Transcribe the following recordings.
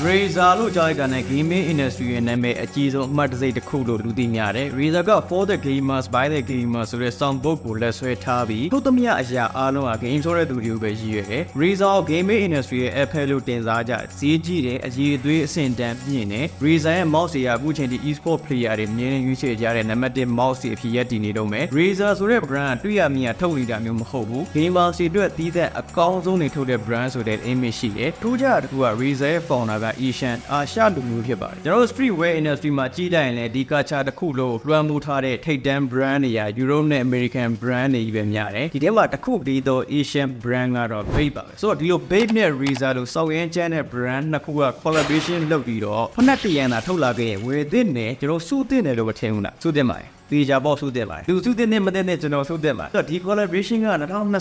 Razer လို့ကြားလိုက်တာနဲ့ gaming industry ရဲ့နာမည်အကြီးဆုံးအမှတ်တံဆိပ်တစ်ခုလို့လူသိများတယ် Razer က for the gamers by the gamers ဆိုတဲ့ soundboard ကိုလက်ဆွဲထားပြီးထုတ်သမျှအရာအားလုံးက game ဆိုတဲ့သူတွေကိုပဲရည်ရွယ်တယ် Razer gaming industry ရဲ့ Apple လို့တင်စားကြဈေးကြီးတယ်အကြီးအသေးအဆင့်တန်းမြင့်တယ် Razer ရဲ့ mouse တွေကအခုချိန်ထိ e-sport player တွေမြင်နေရွေးချယ်ကြတဲ့ number 1 mouse တွေအဖြစ်ရပ်တည်နေတော့မယ် Razer ဆိုတဲ့ brand တွေ့ရမြင်ထုတ်နေတာမျိုးမဟုတ်ဘူး gamers တွေအတွက်တီးတဲ့အကောင်းဆုံးနေထုတ်တဲ့ brand ဆိုတဲ့ image ရှိတယ်ထူးခြားတစ်ခုက Razer ရဲ့ founder က Asian အာရှလူမျိုးဖြစ်ပါတယ်ကျွန်တော်တို့ streetwear industry မှာကြီးလိုက်ရင်လည်းဒီ culture တစ်ခုလို့လွှမ်းမိုးထားတဲ့ထိပ်တန်း brand တွေက Europe နဲ့ American brand တွေပဲများတယ်ဒီထဲမှာတစ်ခုတည်းသော Asian brand ကတော့ BAPE ပါပဲဆိုတော့ဒီလို BAPE နဲ့ Razer လို့စောက်ရမ်းကျန်းတဲ့ brand နှစ်ခုက collaboration လုပ်ပြီးတော့ဖက်နက်တရံသာထုတ်လာခဲ့ရင်ဝယ်သင့်တယ်ကျွန်တော်စုသင့်တယ်လို့မထင်ဘူးလားစုသင့်ပါတယ်ဒီကြပေါ့စုတဲ့ပါလူစုတဲ့နဲ့မတဲ့နဲ့ကျွန်တော်စုတဲ့ပါဆိုတော့ဒီ collaboration က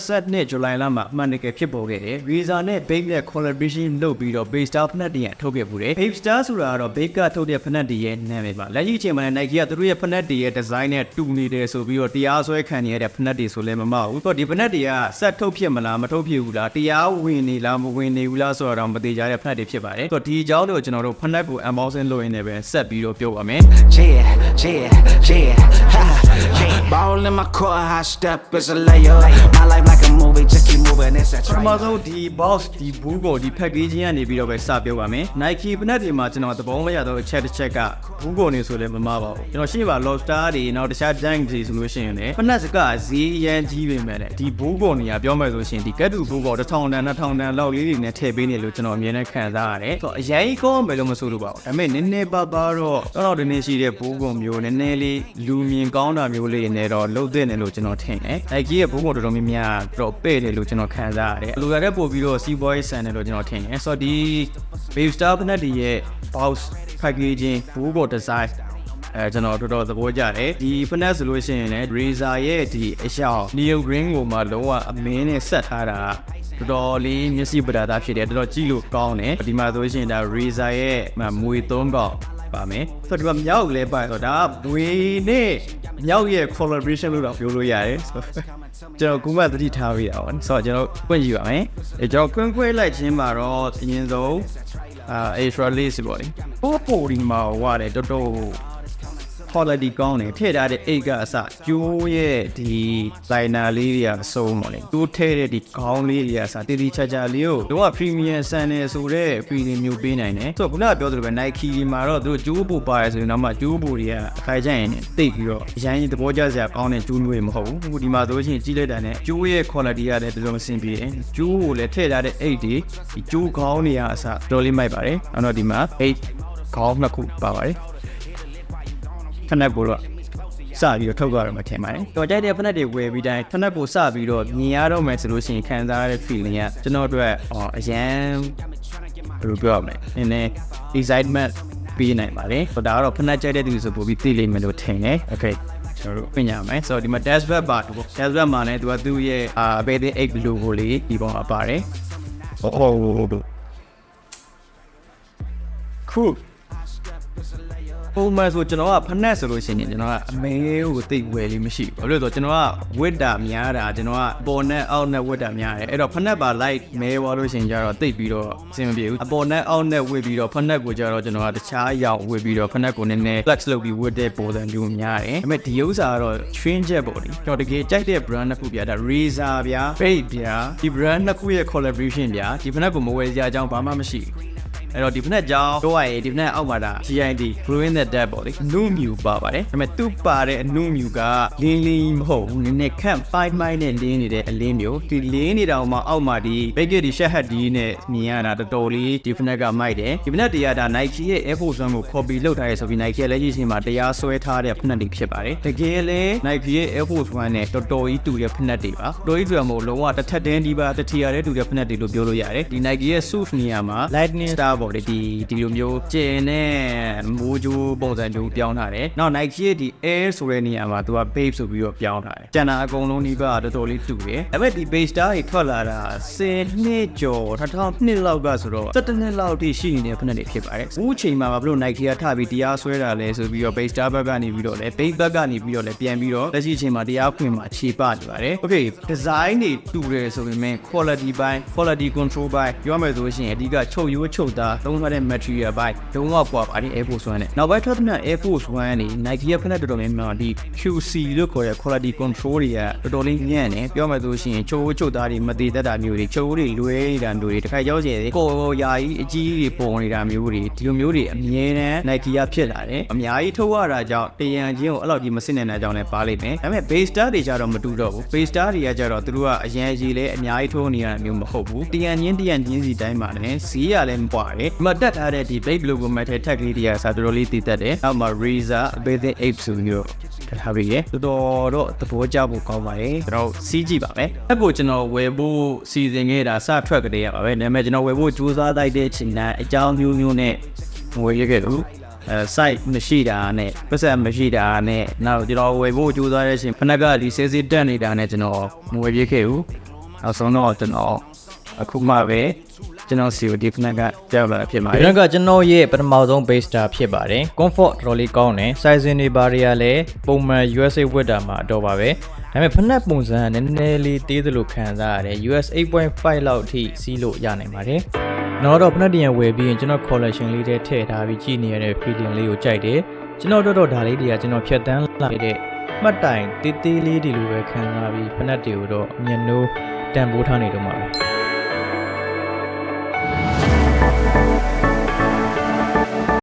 2022 July လမှာအမှန်တကယ်ဖြစ်ပေါ်ခဲ့တယ် Razer နဲ့ BAPE နဲ့ collaboration လုပ်ပြီးတော့ BAPE Star ဖက်နက်တရံထုတ်ခဲ့ပူတယ် BAPE Star ဆိုတာကတော့ BAPE ကထုတ်တဲ့ဖက်နက်တရံနာမည်ပါလက်ရှိအချိန်မှာ Nike ကသူတို့ရဲ့ဖက်နက်တရံ design နဲ့တူနေတယ်ဆိုပြီးတော့တရားစွဲခံနေရတဲ့ဖက်နက်တွေဆိုလည်းမမဟုတ်ဘူးဆိုတော့ဒီဖက်နက်တွေကဆက်ထုတ်ဖြစ်မလားမထုတ်ဖြစ်ဘူးလားတရားဝင်နေလားမဝင်နေဘူးလားဆိုတော့မသိကြတဲ့ဖက်နက်တွေဖြစ်ပါတယ်ဆိုတော့ဒီအကြောင်းတွေကိုကျွန်တော်တို့ဖက်နက်ကို unboxing လုပ်ရင်းနဲ့ပဲဆက်ပြီးတော့ပြောပါမယ် Ball in my court, high step is a layer. My life like a movie, just keep moving. It's a trailer. ပထမဆုံးဒီ box ဒီ boot ကိုဒီ packaging ကနေပြီးတော့ပဲစပြောပါမယ် Nike ဖက်နက်တွေမှာကျွန်တော်သဘောမရတော့အချက်တစ်ချက်က boot ကိုနေဆိုလည်းမမပါဘူးကျွန်တော်ရှေ့ပါ lobster တွေနောက်တခြား junk တွေဆိုလို့ရှိရင်လည်းဖက်နက်စကဈေးရမ်းကြီးပေမဲ့လည်းဒီ boot ကိုနေရပြောမယ်ဆိုရှင်ဒီကတ်တူ boot ကို1000တန်2000တန်လောက်လေးတွေနဲ့ထည့်ပေးနေလို့ကျွန်တော်အမြင်နဲ့ခံစားရတယ်ဆိုတော့အရင်ကောမယ်လို့မဆိုလို့ပါဘူးဒါပေမဲ့နည်းနည်းပါးပါတော့တော့ဒီနေ့ရှိတဲ့ boot ကိုမျိုးနည်းနည်းလေးလူမြင်ကောင်းတာမျိုးလေးနဲ့တော့လုပ်တဲ့တယ်လို့ကျွန်တော်ထင်တယ် Nike ရဲ့ boot ကိုတော်တော်များများတော့ပဲ့တယ်လို့ကျွန်တော်ခံစားရတယ်လူရတဲ့ပို့ပြီးတော့ C-boy ဆန်တယ်လို့ကျွန်တော်ထင်တယ်ဆိုတော့ဒီ BAPE Star ဖက်နက်တွေရဲ့ box packaging boot ကို designကျွန်တော်တော်တော်သဘောကျတယ်ဒီဖက်နက်ဆိုလို့ရှိရင်လည်း Razer ရဲ့ဒီအရှောင်း Neo Green ကိုမှလုံးဝအမင်းနဲ့ဆက်ထားတာတော်တော်လေးမျက်စိပဒါသားဖြစ်တယ်တော်တော်ကြည့်လို့ကောင်းတယ်ဒီမှာဆိုရှင်ဒါ Razer ရဲ့မွေ3កောင်ပါမယ်ဆိုတော့ဒီမှာမြောက်လဲပါဆိုတော့ဒါဘွေနဲ့မြောက်ရဲ့ collaboration လို့တော့ပြောလို့ရတယ်ဆိုတော့ကျွန်တော်ခုမှသတိထားပြီးတာပေါ့ဆိုတော့ကျွန်တော်ဖွင့်ကြည့်ပါမယ်ကျွန်တော်ခွင့်လိုက်ခြင်းမှာတော့အရင်ဆုံးextra lace ပေါ့လေပို့ဒီမှာဟွာတယ်တော်တော် quality ကောင်းတယ်ထည့်ထားတဲ့အိတ်ကအစကျိုးရဲ့ဒီ liner လေးတွေကအဆုံးပေါ့လေသူထည့်တဲ့ဒီခေါင်းလေးတွေကအစတီတီချာချာလေးကိုတော့ premium ဆန်တယ်ဆိုတော့ premium မျိုးပေးနိုင်တယ်ဆိုတော့ခုနကပြောသလိုပဲ Nike ဒီမှာတော့သူတို့ကျိုးပို့ပါတယ်ဆိုရင်တော့မှကျိုးပို့တွေကအခါကျရင်တိတ်ပြီးတော့အရင်သဘောကျစရာကောင်းတဲ့ကျိုးမျိုးတွေမဟုတ်ဘူးအခုဒီမှာဆိုရှင်ကြီးလိုက်တာနဲ့ကျိုးရဲ့ quality ကလည်းတော်တော်အဆင်ပြေတယ်ကျိုးကိုလည်းထည့်ထားတဲ့အိတ်တွေဒီကျိုးခေါင်းတွေကအစတော်လေးမိုက်ပါတယ်အဲ့တော့ဒီမှာအိတ်ခေါင်းနှစ်ခုပါပါတယ်ဖက်နက်ကိုတော့စပြီးတော့ထုတ်ကြရမှာထင်ပါတယ်။တော်ကြိုက်တဲ့ဖက်နက်တွေဝယ်ပြီးတိုင်းဖက်နက်ကိုစပြီးတော့မြင်ရတော့မယ်ဆိုလို့ရှိရင်ခံစားရတဲ့ feeling ကကျွန်တော်တို့အရန်ဘယ်လိုပြောရမလဲ။နည်းနည်း excitement ပေးနိုင်ပါတယ်။ဒါကတော့ဖက်နက်ကြိုက်တဲ့သူဆိုပို့ပြီးသိလိမ့်မယ်လို့ထင်တယ်။ Okay ကျွန်တော်တို့ပြင်ရမယ်။ဆိုတော့ဒီမှာ dashboard ပါတော့ dashboard မှာလည်းသူရဲ့bathing ape logo လေးဒီပေါ်မှာပါတယ်။Coolပုံမှန်ဆိုကျွန်တော်ကဖက်နက်ဆိုလို့ရှိရင်ကျွန်တော်ကအမဲကိုသိဝယ်လေးမရှိဘူးဘာလို့လဲဆိုတော့ကျွန်တော်ကဝတ်တာများတာကျွန်တော်ကပေါ်နဲ့အောက်နဲ့ဝတ်တာများတယ်အဲ့တော့ဖက်နက်ပါ light မဲသွားလို့ရှိရင်ကျတော့သိပြီးတော့အဆင်မပြေဘူးအပေါ်နဲ့အောက်နဲ့ဝတ်ပြီးတော့ဖက်နက်ကိုကျတော့ကျွန်တော်ကတခြားရောင်ဝတ်ပြီးတော့ဖက်နက်ကိုနည်းနည်း flex လုပ်ပြီးဝတ်တဲ့ပုံစံမျိုးများတယ်ဒါပေမဲ့ဒီဥစ္စာကတော့ train jet ပေါ့လေကျွန်တော်တကယ်ကြိုက်တဲ့ brand တစ်ခုပြတာ Razer ဗျာ BAPE ဗျာဒီ brand နှစ်ခုရဲ့ collaboration ဗျာဒီဖက်နက်ကိုမဝယ်စရာအကြောင်းဘာမှမရှိဘူးအဲ့တော့ဒီဖက်နက်ကြောင်းတော့ရည်ဒီဖက်နက်အောက်မှာဒါ GID Growing the Dead ပေါ့လေအနုမြူပါပါတယ်ဒါပေမဲ့သူ့ပါတဲ့အနုမြူကလင်းလင်းမဟုတ်ဘူးနည်းနည်းခန့်5မိုင်းနဲ့လင်းနေတဲ့အလင်းမျိုးဒီလင်းနေတာမှာအောက်မှာဒီ Baker ဒီ Shed Hat ဒီနဲ့မြင်ရတာတော်တော်လေးဒီဖက်နက်ကမိုက်တယ်ဒီဖက်နက်တွေကဒါ Nike ရဲ့ Air Force One ကို copy လုပ်ထားရဲဆိုပြီး Nike ရဲ့လက်ရှိချိန်မှာတရားစွဲထားတဲ့ဖက်နက်တွေဖြစ်ပါတယ်တကယ်လဲ Nike ရဲ့ Air Force One နဲ့တော်တော်ကြီးတူတဲ့ဖက်နက်တွေပါတော်ကြီးဆိုရမို့လုံးဝတစ်ထက်တန်းဒီပါတစ်ထီရတဲ့တူတဲ့ဖက်နက်တွေလို့ပြောလို့ရတယ်ဒီ Nike ရဲ့ Suit နေရာမှာ Lightning Star ပေါ့လေဒီလိုမျိုးကျင်းနဲ့မိုးကြိုးပုံစံမျိုးပြောင်းထားတယ်နောက် Nike ရဲ့ဒီ Air ဆိုတဲ့နေရာမှာသူက BAPE ဆိုပြီးတော့ပြောင်းထားတယ်ကျန်တာအကုန်လုံးဒီဘကတော်တော်လေးတူတယ်ဒါပေမဲ့ဒီ BAPE Star တွေထွက်လာတာ10နှစ်ကျော်2002လောက်ကဆိုတော့17နှစ်လောက်ထိရှိနေတဲ့ဖက်နက်တွေဖြစ်ပါတယ်အခုချိန်မှာဘလို့ Nike ကထပြီးတရားစွဲတာလဲဆိုပြီးတော့ BAPE Star ဘက်ကနေပြီးတော့လဲ BAPE ဘက်ကနေပြီးတော့လဲပြန်ပြီးတော့လက်ရှိချိန်မှာတရားခွင်မှာခြေပနေပါတယ် Okay design တွေတူတယ်ဆိုပေမဲ့ quality control ပြောမယ်ဆိုရှင်အဓိကချုပ်ရိုးချုပ်သား သုံးထားတဲ့ material ဘိုင်းလုံးဝပွားပါတယ် Air Force 1နဲ့နောက်ပိုင်းထွက်သမျှ Air Force 1နဲ့ Nike ရဲ့ဖက်နဲ့တော်တော်များများဒီ QC လို့ခေါ်တဲ့ quality control တွေကတော်တော်လေးညံ့နေပြောမှဆိုရှင်ချိုးသားတွေမတည်တတ်တာမျိုးတွေချိုးတွေလွဲနေတာမျိုးတွေတစ်ခါရောက်ကျင်ကိုယာကြီးအကြီးတွေပုံနေတာမျိုးတွေဒီလိုမျိုးတွေအမြဲတမ်း Nike ကဖြစ်လာတယ်အများကြီးထုတ်ရတာကြောင့်တရံချင်းကိုအဲ့လိုကြီးမစစ်နေတဲ့ကြောင့်လည်းပါလိမ့်မယ်ဒါပေမဲ့ base star တွေကြတော့မတူတော့ဘူး base star တွေကကြတော့သူတို့ကအရန်ကြီးလဲအများကြီးထိုးနေရတာမျိုးမဟုတ်ဘူးတရံချင်းစီတိုင်းမှာလည်းဈေးရလည်းမပွားတယ်ဒီမှာတက်ထားတဲ့ဒီ BAPE logo မဲ့တဲ့ tag လေးတွေကစာတော်တော်လေးတည်တတ်တယ်နောက်မှာ Razer Bathing Ape ဆိုမျိုးထားပြီးရတော်တော့သဘောကျဖို့ကောင်းပါတယ်ကျွန်တော်စီးကြည့်ပါမယ်အဲ့ကိုကျွန်တော်ဝယ်ဖို့စီစဉ်ခဲ့တာစထွက်ကြတဲ့ရပါပဲဒါပေမဲ့ကျွန်တော်ဝယ်ဖို့ကြိုးစားလိုက်တဲ့အချိန်တိုင်းအကြောင်းမျိုးနဲ့ဝယ်ရခဲ့လို့site မရှိတာနဲ့ပတ်စံမရှိတာနဲ့နောက်ကျွန်တော်ဝယ်ဖို့ကြိုးစားတဲ့အချိန်ဖနက်ကဒီစေးတက်နေတာနဲ့ကျွန်တော်မဝယ်ပြခဲ့ဘူးနောက်ဆုံးတော့ကျွန်တော်အခုမှပဲကျွန်တော်စီကိုဒီဖနက်ကကြောက်လာဖြစ်ပါတယ်ဒီဖနက်ကကျွန်တော်ရဲ့ပထမဆုံး base star ဖြစ်ပါတယ် comfort တော်တော်လေးကောင်းတယ် sizing တွေဘာတွေကလည်းပုံမှန် USA ဝတ်တာမှာအတော့ပါပဲဒါပေမဲ့ဖနက်ပုံစံကနည်းနည်းလေးသေးသလိုခံစားရတယ် US 8.5 လောက်အထိစီးလို့ရနိုင်ပါတယ်နောက်တော့ဖနက်တရံဝယ်ပြီးရင်ကျွန်တော် collection လေးတွေထည့်ထားပြီးကြည့်နေရတဲ့ feeling လေးကိုကြိုက်တယ်ကျွန်တော်တော့ဒါလေးတွေကကျွန်တော်ဖြတ်တန်းလာတဲ့မှတ်တိုင်တေးသေးလေးတွေလိုပဲခံစားပြီးဖနက်တွေကိုတော့အမျက်နှိုးတန်ဖိုးထားနေတော့မှာပဲ